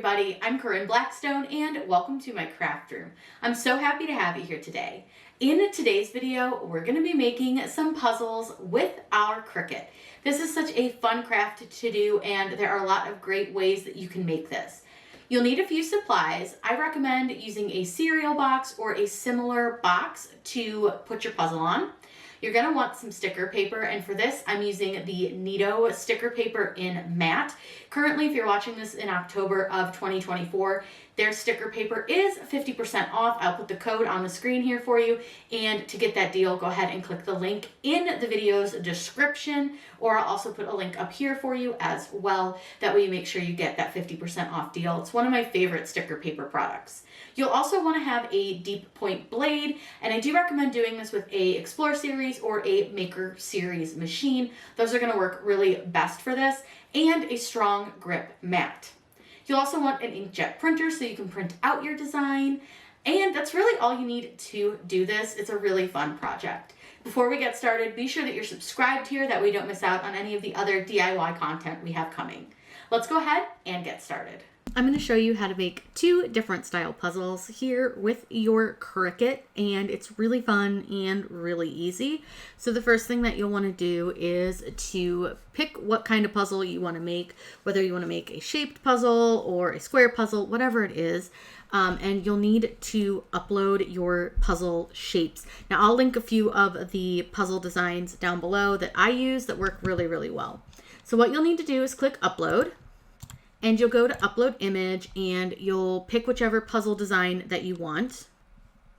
everybody, I'm Corinne Blackstone and welcome to my craft room. I'm so happy to have you here today. In today's video, we're going to be making some puzzles with our Cricut. This is such a fun craft to do and there are a lot of great ways that you can make this. You'll need a few supplies. I recommend using a cereal box or a similar box to put your puzzle on. You're going to want some sticker paper, and for this I'm using the Nito sticker paper in matte. Currently, if you're watching this in October of 2024, their sticker paper is 50% off. I'll put the code on the screen here for you, and to get that deal, go ahead and click the link in the video's description, or I'll also put a link up here for you as well. That way you make sure you get that 50% off deal. It's one of my favorite sticker paper products. You'll also want to have a deep point blade, and I do recommend doing this with a Explore series or a Maker series machine. Those are going to work really best for this, and a strong grip mat. You'll also want an inkjet printer so you can print out your design, and that's really all you need to do this. It's a really fun project. Before we get started, be sure that you're subscribed here, that way you don't miss out on any of the other DIY content we have coming. Let's go ahead and get started. I'm going to show you how to make two different style puzzles here with your Cricut, and it's really fun and really easy. So the first thing that you'll want to do is to pick what kind of puzzle you want to make, whether you want to make a shaped puzzle or a square puzzle, whatever it is. And you'll need to upload your puzzle shapes. Now I'll link a few of the puzzle designs down below that I use that work really, really well. So what you'll need to do is click upload. And you'll go to upload image and you'll pick whichever puzzle design that you want.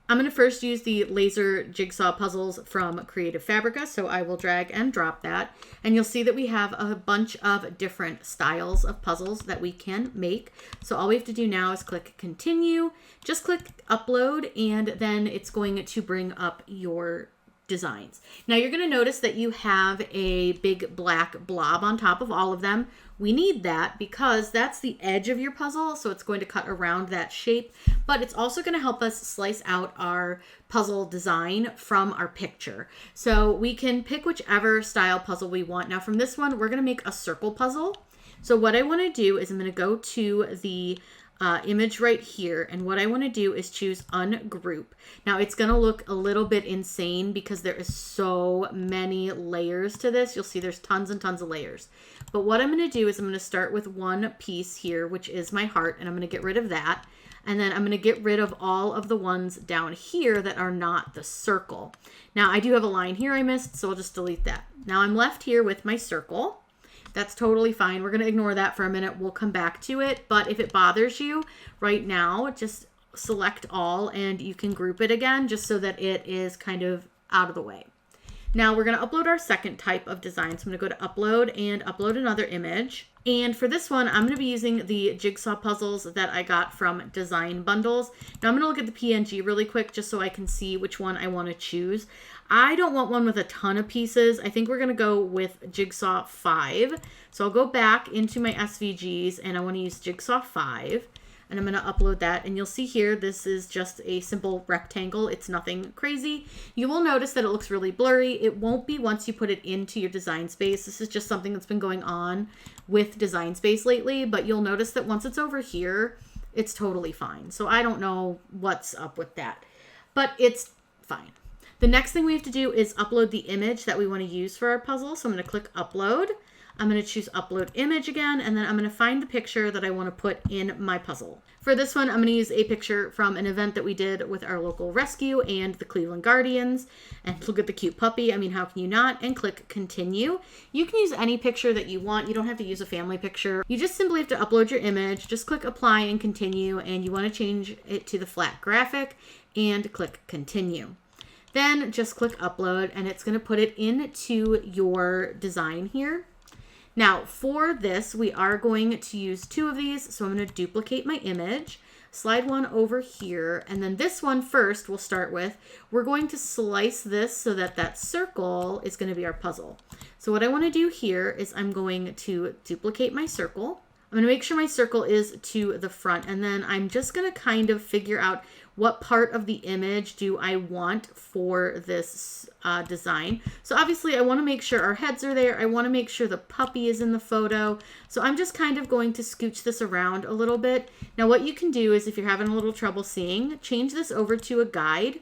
I'm going to first use the laser jigsaw puzzles from Creative Fabrica, so I will drag and drop that. And you'll see that we have a bunch of different styles of puzzles that we can make. So all we have to do now is click continue, just click upload, and then it's going to bring up your designs. Now you're going to notice that you have a big black blob on top of all of them. We need that because that's the edge of your puzzle, so it's going to cut around that shape, but it's also going to help us slice out our puzzle design from our picture. So we can pick whichever style puzzle we want. Now from this one, we're going to make a circle puzzle. So what I want to do is I'm going to go to the image right here, and what I want to do is choose ungroup. Now it's going to look a little bit insane because there is so many layers to this. You'll see there's tons and tons of layers. But what I'm going to do is I'm going to start with one piece here, which is my heart, and I'm going to get rid of that. And then I'm going to get rid of all of the ones down here that are not the circle. Now I do have a line here I missed, so I'll just delete that. Now I'm left here with my circle. That's totally fine. We're going to ignore that for a minute. We'll come back to it. But if it bothers you right now, just select all and you can group it again just so that it is kind of out of the way. Now we're going to upload our second type of design. So I'm going to go to upload and upload another image. And for this one, I'm going to be using the jigsaw puzzles that I got from Design Bundles. Now I'm going to look at the PNG really quick just so I can see which one I want to choose. I don't want one with a ton of pieces. I think we're going to go with Jigsaw 5. So I'll go back into my SVGs and I want to use Jigsaw 5. And I'm going to upload that. And you'll see here, this is just a simple rectangle. It's nothing crazy. You will notice that it looks really blurry. It won't be once you put it into your Design Space. This is just something that's been going on with Design Space lately. But you'll notice that once it's over here, it's totally fine. So I don't know what's up with that. But it's fine. The next thing we have to do is upload the image that we want to use for our puzzle. So I'm going to click upload. I'm going to choose upload image again, and then I'm going to find the picture that I want to put in my puzzle. For this one, I'm going to use a picture from an event that we did with our local rescue and the Cleveland Guardians. And look at the cute puppy. I mean, how can you not? And click continue. You can use any picture that you want. You don't have to use a family picture. You just simply have to upload your image. Just click apply and continue, and you want to change it to the flat graphic and click continue. Then just click upload and it's going to put it into your design here. Now for this, we are going to use two of these. So I'm going to duplicate my image, slide one over here, and then this one first we'll start with. We're going to slice this so that that circle is going to be our puzzle. So what I want to do here is I'm going to duplicate my circle. I'm going to make sure my circle is to the front, and then I'm just going to kind of figure out what part of the image do I want for this design. So obviously I want to make sure our heads are there. I want to make sure the puppy is in the photo. So I'm just kind of going to scooch this around a little bit. Now what you can do is, if you're having a little trouble seeing, change this over to a guide,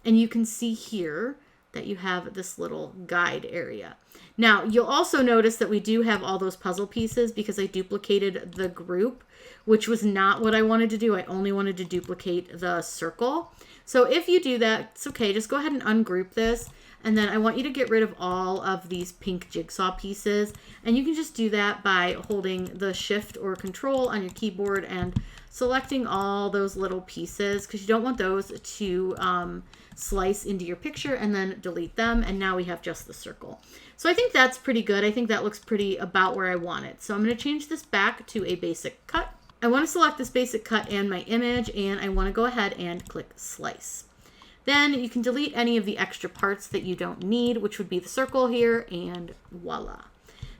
and you can see here that you have this little guide area. Now, you'll also notice that we do have all those puzzle pieces because I duplicated the group, which was not what I wanted to do. I only wanted to duplicate the circle. So if you do that, it's okay. Just go ahead and ungroup this. And then I want you to get rid of all of these pink jigsaw pieces. And you can just do that by holding the Shift or Control on your keyboard and selecting all those little pieces, because you don't want those to slice into your picture, and then delete them. And now we have just the circle. So I think that's pretty good. I think that looks pretty about where I want it. So I'm going to change this back to a basic cut. I want to select this basic cut and my image, and I want to go ahead and click slice. Then you can delete any of the extra parts that you don't need, which would be the circle here, and voila.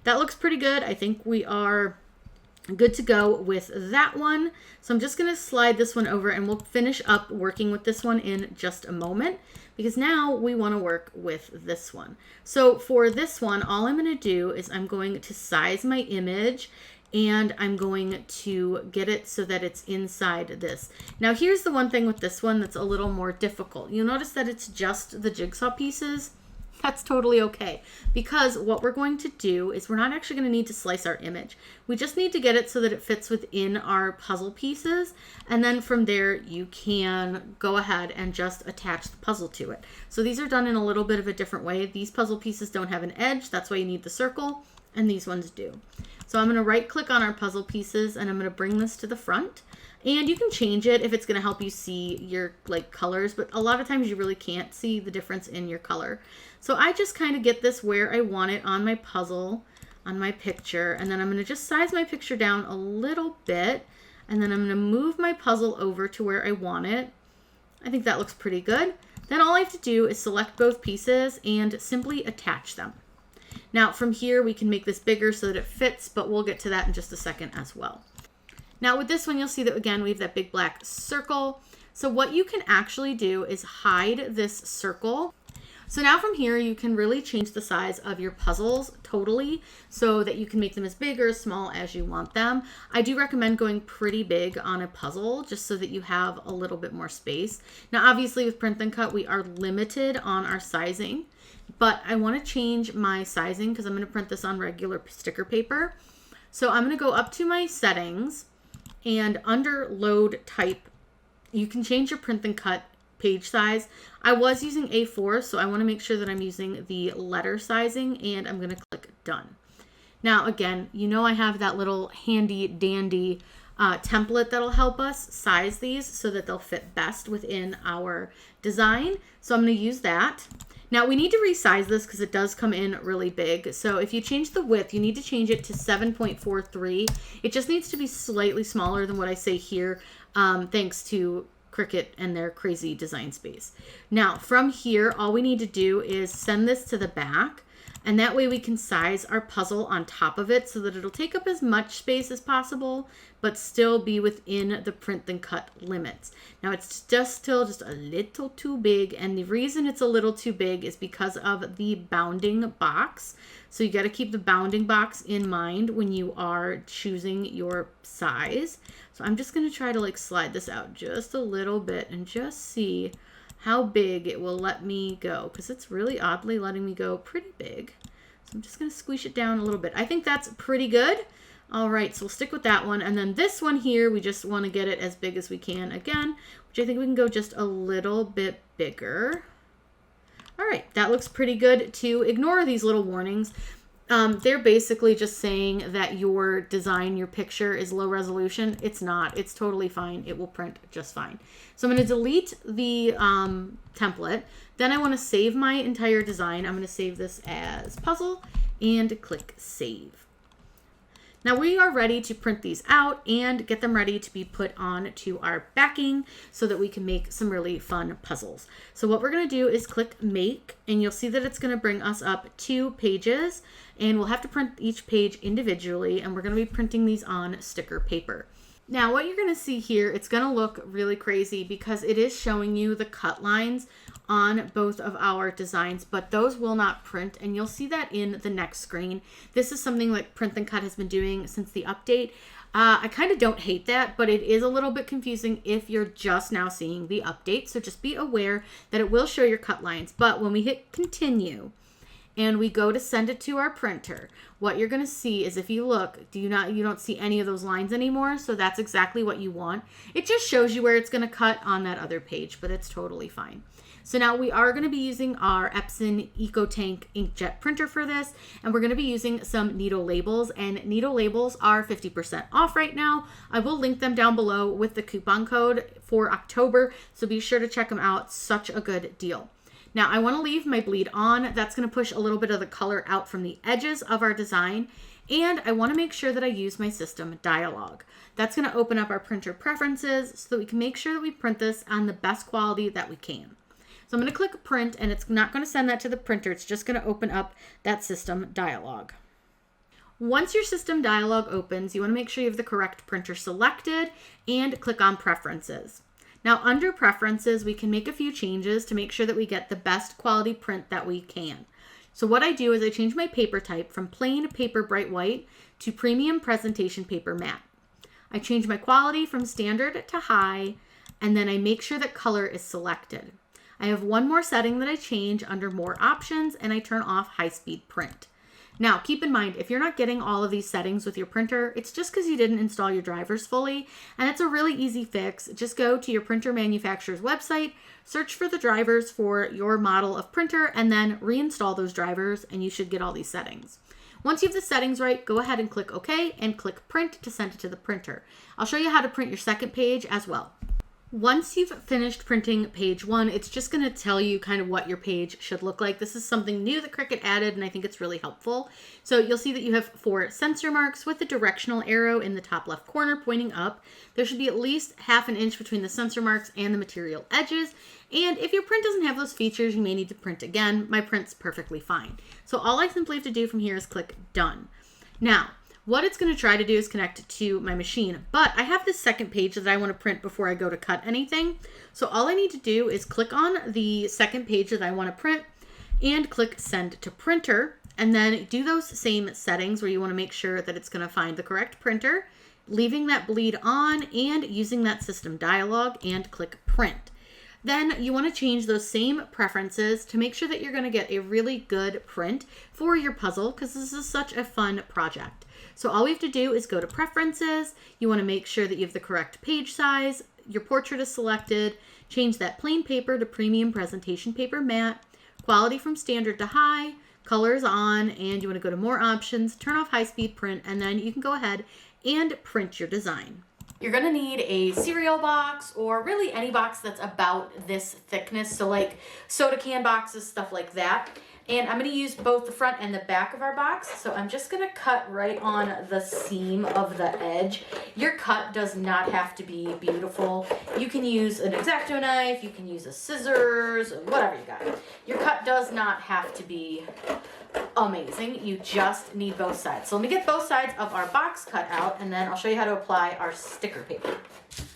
That looks pretty good. I think we are good to go with that one. So I'm just going to slide this one over, and we'll finish up working with this one in just a moment, because now we want to work with this one. So for this one, all I'm going to do is I'm going to size my image, and I'm going to get it so that it's inside this. Now here's the one thing with this one that's a little more difficult. You'll notice that it's just the jigsaw pieces. That's totally okay, because what we're going to do is we're not actually going to need to slice our image. We just need to get it so that it fits within our puzzle pieces, and then from there you can go ahead and just attach the puzzle to it. So these are done in a little bit of a different way. These puzzle pieces don't have an edge, that's why you need the circle, and these ones do. So I'm going to right click on our puzzle pieces, and I'm going to bring this to the front. And you can change it if it's going to help you see your colors, but a lot of times you really can't see the difference in your color. So I just kind of get this where I want it on my puzzle, on my picture, and then I'm going to just size my picture down a little bit, and then I'm going to move my puzzle over to where I want it. I think that looks pretty good. Then all I have to do is select both pieces and simply attach them. Now from here we can make this bigger so that it fits, but we'll get to that in just a second as well. Now with this one, you'll see that again, we have that big black circle. So what you can actually do is hide this circle. So now from here, you can really change the size of your puzzles totally so that you can make them as big or as small as you want them. I do recommend going pretty big on a puzzle just so that you have a little bit more space. Now, obviously with print and cut, we are limited on our sizing, but I want to change my sizing because I'm going to print this on regular sticker paper. So I'm going to go up to my settings, and under load type, you can change your print and cut page size. I was using A4, so I want to make sure that I'm using the letter sizing, and I'm going to click done. Now again, you know I have that little handy dandy template that'll help us size these so that they'll fit best within our design. So I'm going to use that. Now we need to resize this because it does come in really big. So if you change the width, you need to change it to 7.43. It just needs to be slightly smaller than what I say here, thanks to Cricut and their crazy design space. Now from here, all we need to do is send this to the back, and that way we can size our puzzle on top of it so that it'll take up as much space as possible, but still be within the print and cut limits. Now it's just still just a little too big, and the reason it's a little too big is because of the bounding box. So you got to keep the bounding box in mind when you are choosing your size. So I'm just going to try to slide this out just a little bit and just see how big it will let me go, because it's really oddly letting me go pretty big. So I'm just going to squish it down a little bit. I think that's pretty good. All right, so we'll stick with that one. And then this one here, we just want to get it as big as we can again, which I think we can go just a little bit bigger. All right, that looks pretty good too. Ignore these little warnings. They're basically just saying that your design, your picture is low resolution. It's not. It's totally fine. It will print just fine. So I'm going to delete the template. Then I want to save my entire design. I'm going to save this as puzzle and click save. Now we are ready to print these out and get them ready to be put on to our backing so that we can make some really fun puzzles. So what we're going to do is click make, and you'll see that it's going to bring us up 2 pages, and we'll have to print each page individually, and we're going to be printing these on sticker paper. Now what you're going to see here, it's going to look really crazy because it is showing you the cut lines on both of our designs, but those will not print, and you'll see that in the next screen. This is something like Print and Cut has been doing since the update. I kind of don't hate that, but it is a little bit confusing if you're just now seeing the update. So just be aware that it will show your cut lines. But when we hit continue and we go to send it to our printer, what you're going to see is, if you look, you don't see any of those lines anymore. So that's exactly what you want. It just shows you where it's going to cut on that other page, but it's totally fine. So now we are going to be using our Epson EcoTank inkjet printer for this, and we're going to be using some needle labels, and needle labels are 50% off right now. I will link them down below with the coupon code for October, so be sure to check them out. Such a good deal. Now I want to leave my bleed on. That's going to push a little bit of the color out from the edges of our design, and I want to make sure that I use my system dialog. That's going to open up our printer preferences so that we can make sure that we print this on the best quality that we can. So I'm going to click print, and it's not going to send that to the printer. It's just going to open up that system dialog. Once your system dialog opens, you want to make sure you have the correct printer selected and click on preferences. Now under preferences, we can make a few changes to make sure that we get the best quality print that we can. So what I do is I change my paper type from plain paper bright white to premium presentation paper matte. I change my quality from standard to high, and then I make sure that color is selected. I have one more setting that I change under more options, and I turn off high speed print. Now keep in mind, if you're not getting all of these settings with your printer, it's just because you didn't install your drivers fully, and it's a really easy fix. Just go to your printer manufacturer's website, search for the drivers for your model of printer, and then reinstall those drivers, and you should get all these settings. Once you have the settings right, go ahead and click OK and click print to send it to the printer. I'll show you how to print your second page as well. Once you've finished printing page 1, it's just going to tell you kind of what your page should look like. This is something new that Cricut added, and I think it's really helpful. So you'll see that you have 4 sensor marks with a directional arrow in the top left corner pointing up. There should be at least ½ an inch between the sensor marks and the material edges. And if your print doesn't have those features, you may need to print again. My print's perfectly fine. So all I simply have to do from here is click done. Now, what it's going to try to do is connect to my machine, but I have this second page that I want to print before I go to cut anything. So all I need to do is click on the second page that I want to print and click send to printer, and then do those same settings where you want to make sure that it's going to find the correct printer, leaving that bleed on and using that system dialog, and click print. Then you want to change those same preferences to make sure that you're going to get a really good print for your puzzle, because this is such a fun project. So all we have to do is go to preferences. You want to make sure that you have the correct page size, your portrait is selected, change that plain paper to premium presentation paper matte, quality from standard to high, colors on, and you want to go to more options, turn off high speed print, and then you can go ahead and print your design. You're going to need a cereal box, or really any box that's about this thickness. So like soda can boxes, stuff like that. And I'm going to use both the front and the back of our box. So I'm just going to cut right on the seam of the edge. Your cut does not have to be beautiful. You can use an X-Acto knife, you can use a scissors, whatever you got. Your cut does not have to be amazing. You just need both sides. So let me get both sides of our box cut out, and then I'll show you how to apply our sticker paper.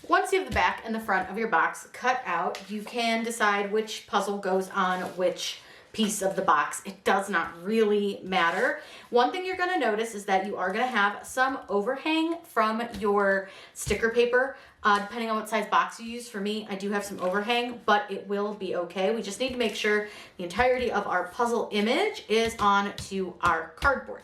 Once you have the back and the front of your box cut out, you can decide which puzzle goes on which piece of the box. It does not really matter. One thing you're going to notice is that you are going to have some overhang from your sticker paper. Depending on what size box you use. For me, I do have some overhang, but it will be okay. We just need to make sure the entirety of our puzzle image is on to our cardboard.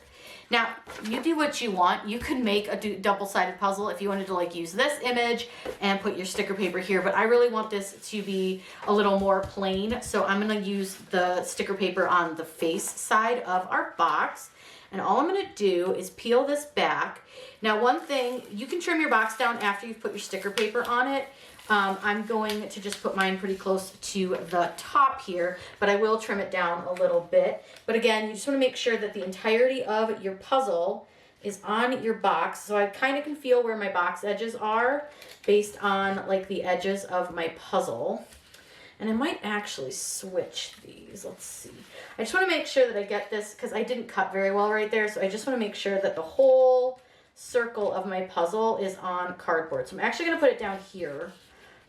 Now, you do what you want. You can make a double-sided puzzle if you wanted to like use this image and put your sticker paper here, but I really want this to be a little more plain, so I'm going to use the sticker paper on the face side of our box. And all I'm going to do is peel this back. Now, one thing, you can trim your box down after you've put your sticker paper on it. I'm going to just put mine pretty close to the top here, but I will trim it down a little bit. But again, you just want to make sure that the entirety of your puzzle is on your box. So I kind of can feel where my box edges are based on like the edges of my puzzle. And I might actually switch these. Let's see. I just want to make sure that I get this, because I didn't cut very well right there. So I just want to make sure that the whole circle of my puzzle is on cardboard. So I'm actually going to put it down here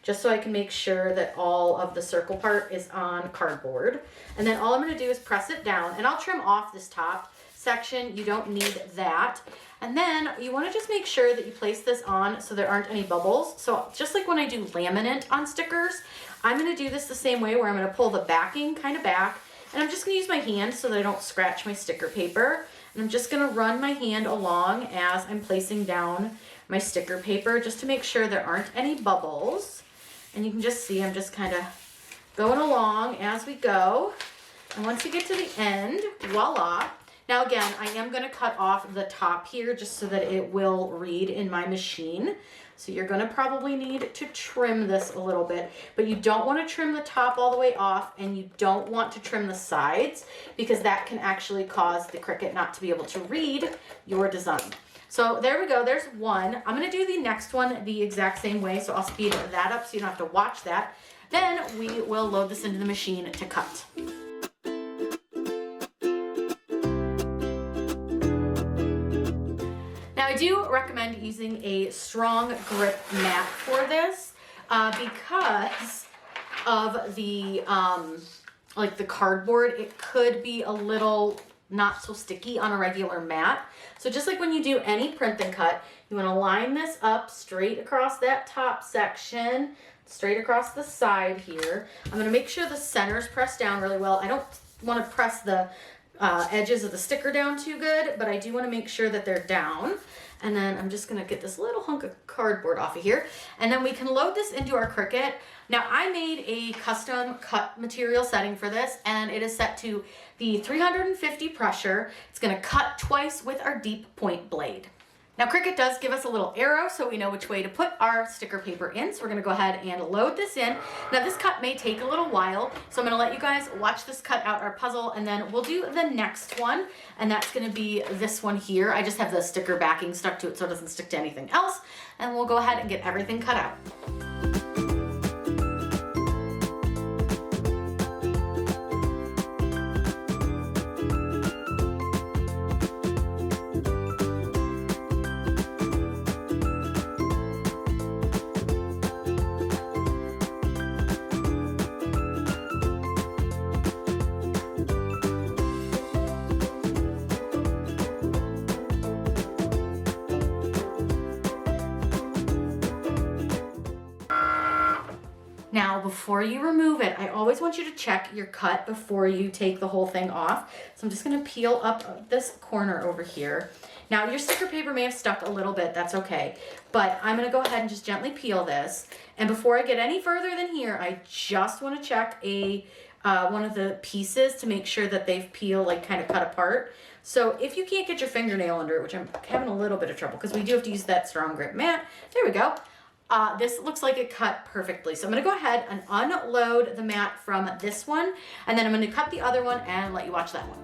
just so I can make sure that all of the circle part is on cardboard. And then all I'm going to do is press it down, and I'll trim off this top section. You don't need that. And then you want to just make sure that you place this on so there aren't any bubbles. So just like when I do laminate on stickers, I'm going to do this the same way, where I'm going to pull the backing kind of back, and I'm just going to use my hand so that I don't scratch my sticker paper. And I'm just going to run my hand along as I'm placing down my sticker paper just to make sure there aren't any bubbles. And you can just see I'm just kind of going along as we go. And once you get to the end, voila. Now again, I am going to cut off the top here just so that it will read in my machine. So you're going to probably need to trim this a little bit, but you don't want to trim the top all the way off, and you don't want to trim the sides, because that can actually cause the Cricut not to be able to read your design. So there we go, there's one. I'm going to do the next one the exact same way, so I'll speed that up so you don't have to watch that. Then we will load this into the machine to cut. Now I do recommend using a strong grip mat for this because of the like the cardboard. It could be a little not so sticky on a regular mat. So just like when you do any print and cut, you want to line this up straight across that top section, straight across the side here. I'm going to make sure the center's pressed down really well. I don't want to press the edges of the sticker down too good, but I do want to make sure that they're down. And then I'm just going to get this little hunk of cardboard off of here, and then we can load this into our Cricut. Now I made a custom cut material setting for this, and it is set to the 350 pressure. It's going to cut twice with our deep point blade. Now Cricut does give us a little arrow so we know which way to put our sticker paper in. So we're going to go ahead and load this in. Now this cut may take a little while, so I'm going to let you guys watch this cut out our puzzle, and then we'll do the next one, and that's going to be this one here. I just have the sticker backing stuck to it so it doesn't stick to anything else, and we'll go ahead and get everything cut out. Now, before you remove it, I always want you to check your cut before you take the whole thing off. So I'm just going to peel up this corner over here. Now, your sticker paper may have stuck a little bit. That's okay. But I'm going to go ahead and just gently peel this. And before I get any further than here, I just want to check one of the pieces to make sure that they've peeled, like kind of cut apart. So if you can't get your fingernail under it, which I'm having a little bit of trouble because we do have to use that strong grip mat. There we go. This looks like it cut perfectly. So I'm going to go ahead and unload the mat from this one, and then I'm going to cut the other one and let you watch that one.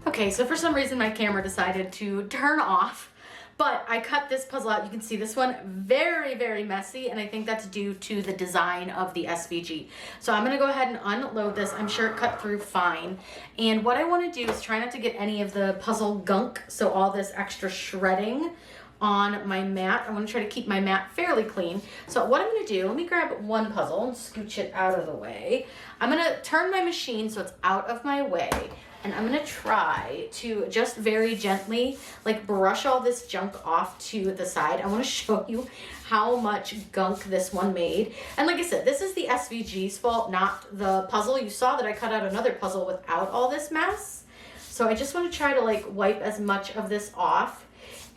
Okay, so for some reason my camera decided to turn off, but I cut this puzzle out. You can see this one very, very messy, and I think that's due to the design of the SVG. So I'm gonna go ahead and unload this. I'm sure it cut through fine. And what I wanna do is try not to get any of the puzzle gunk, so all this extra shredding on my mat. I wanna try to keep my mat fairly clean. So what I'm gonna do, let me grab one puzzle and scooch it out of the way. I'm gonna turn my machine so it's out of my way. And I'm gonna try to just very gently like brush all this junk off to the side. I wanna show you how much gunk this one made. And like I said, this is the SVG's fault, not the puzzle. You saw that I cut out another puzzle without all this mess. So I just wanna try to like wipe as much of this off.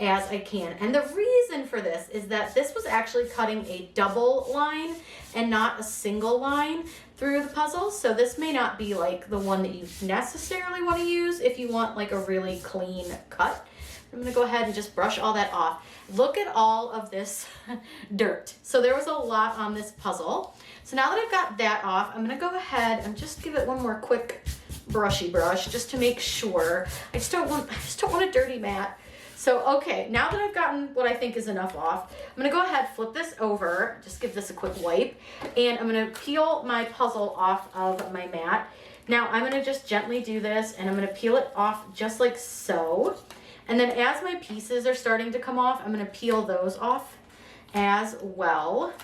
as I can. And the reason for this is that this was actually cutting a double line and not a single line through the puzzle. So this may not be like the one that you necessarily want to use if you want like a really clean cut. I'm gonna go ahead and just brush all that off. Look at all of this dirt. So there was a lot on this puzzle. So now that I've got that off, I'm gonna go ahead and just give it one more quick brushy brush just to make sure. I just don't want a dirty mat. So, okay, now that I've gotten what I think is enough off, I'm gonna go ahead, flip this over, just give this a quick wipe, and I'm gonna peel my puzzle off of my mat. Now I'm gonna just gently do this, and I'm gonna peel it off just like so. And then as my pieces are starting to come off, I'm gonna peel those off as well.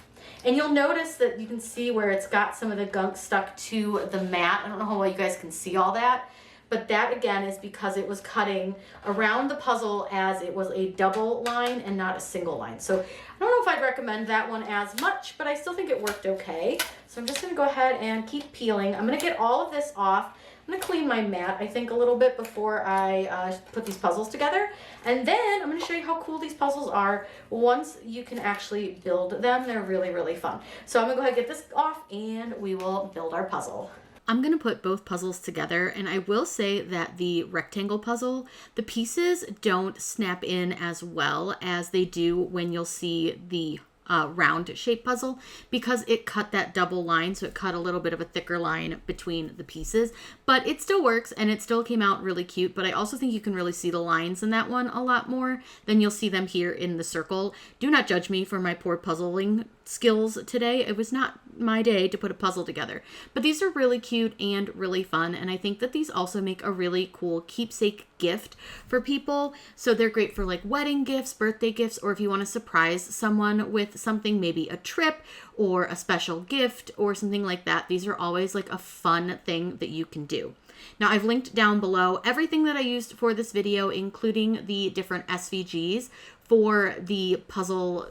And you'll notice that you can see where it's got some of the gunk stuck to the mat. I don't know how well you guys can see all that. But that again is because it was cutting around the puzzle as it was a double line and not a single line. So I don't know if I'd recommend that one as much, but I still think it worked okay. So I'm just gonna go ahead and keep peeling. I'm gonna get all of this off. I'm gonna clean my mat, I think, a little bit before I put these puzzles together. And then I'm gonna show you how cool these puzzles are once you can actually build them. They're really, really fun. So I'm gonna go ahead and get this off and we will build our puzzle. I'm going to put both puzzles together, and I will say that the rectangle puzzle, the pieces don't snap in as well as they do when you'll see the round shape puzzle, because it cut that double line, so it cut a little bit of a thicker line between the pieces, but it still works and it still came out really cute. But I also think you can really see the lines in that one a lot more than you'll see them here in the circle. Do not judge me for my poor puzzling skills today. It was not my day to put a puzzle together, but these are really cute and really fun, and I think that these also make a really cool keepsake gift for people. So they're great for like wedding gifts, birthday gifts, or if you want to surprise someone with something, maybe a trip or a special gift or something like that. These are always like a fun thing that you can do. Now I've linked down below everything that I used for this video, including the different SVGs for the puzzle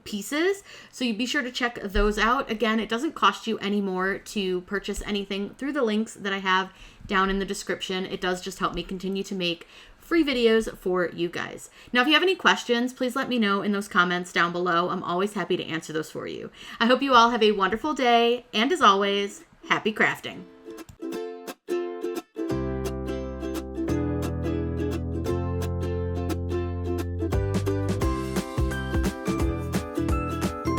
pieces, so you be sure to check those out. Again, it doesn't cost you any more to purchase anything through the links that I have down in the description. It does just help me continue to make free videos for you guys. Now, if you have any questions, please let me know in those comments down below. I'm always happy to answer those for you. I hope you all have a wonderful day, and as always, happy crafting.